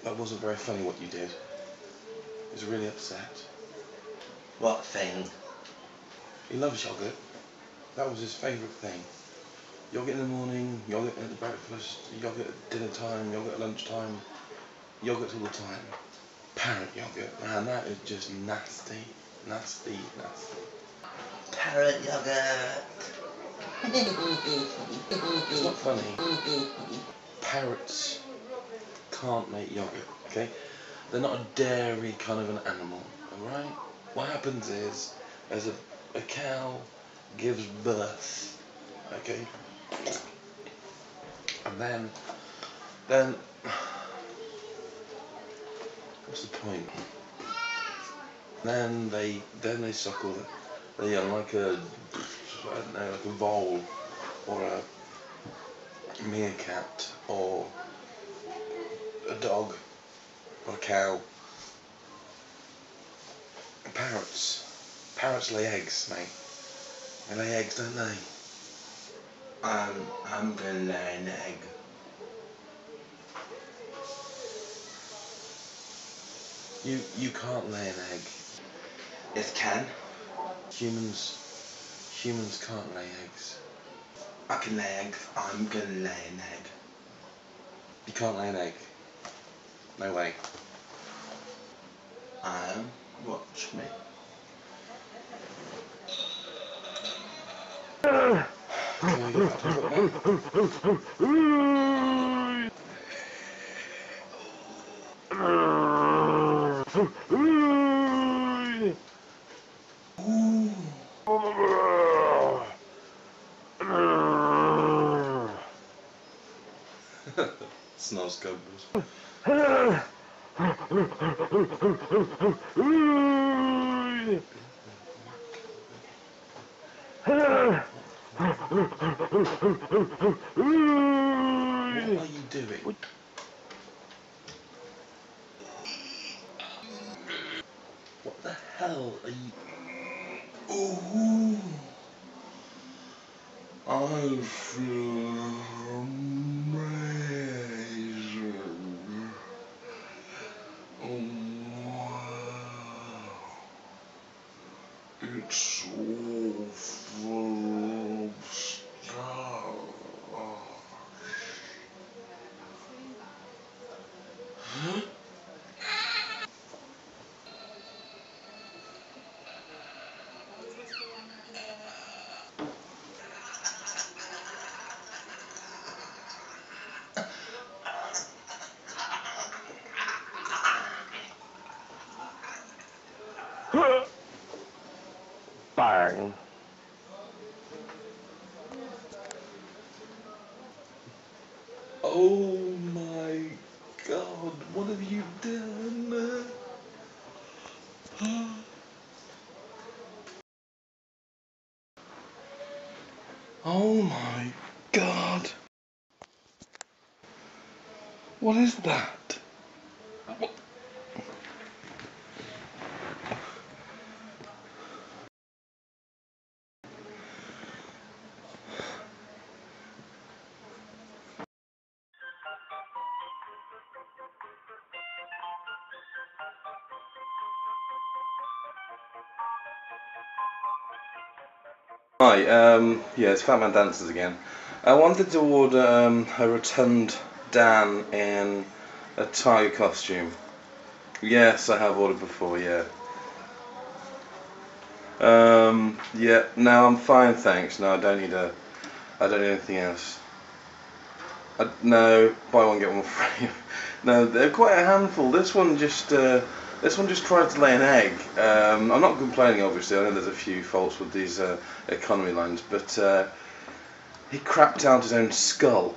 That wasn't very funny what you did. He was really upset. What thing? He loves yogurt. That was his favourite thing. Yogurt in the morning, yogurt at the breakfast, yogurt at dinner time, yogurt at lunchtime, yogurt all the time. Parrot yogurt, man, that is just nasty. Nasty, nasty. Parrot yogurt. It's not funny. Parrots can't make yogurt, okay? They're not a dairy kind of an animal, alright? What happens is, as a cow gives birth, okay? And then, what's the point? Then they suckle the young like a, I don't know, like a vole, or a meerkat, or a dog, or a cow. Parrots lay eggs, mate. They lay eggs, don't they? I'm gonna lay an egg. You can't lay an egg. Yes, can. Humans can't lay eggs. I can lay eggs. I'm gonna lay an egg. You can't lay an egg. No way. Watch me. Can I get back to Smells good. What are you doing? What the hell are you... Ooh. I feel amazing. Oh, wow. It's so full of stuff. Huh? Bang. Oh my God, what have you done? Oh my God. What is that? What? Hi, yeah, it's Fat Man Dancers again. I wanted to order a rotund Dan in a tiger costume. Yes, I have ordered before, yeah. Yeah, no, I'm fine, thanks. No, I don't need a I don't need anything else. No, buy one get one free. No, they're quite a handful. This one just tried to lay an egg. I'm not complaining, obviously. I know there's a few faults with these economy lines, but he crapped out his own skull.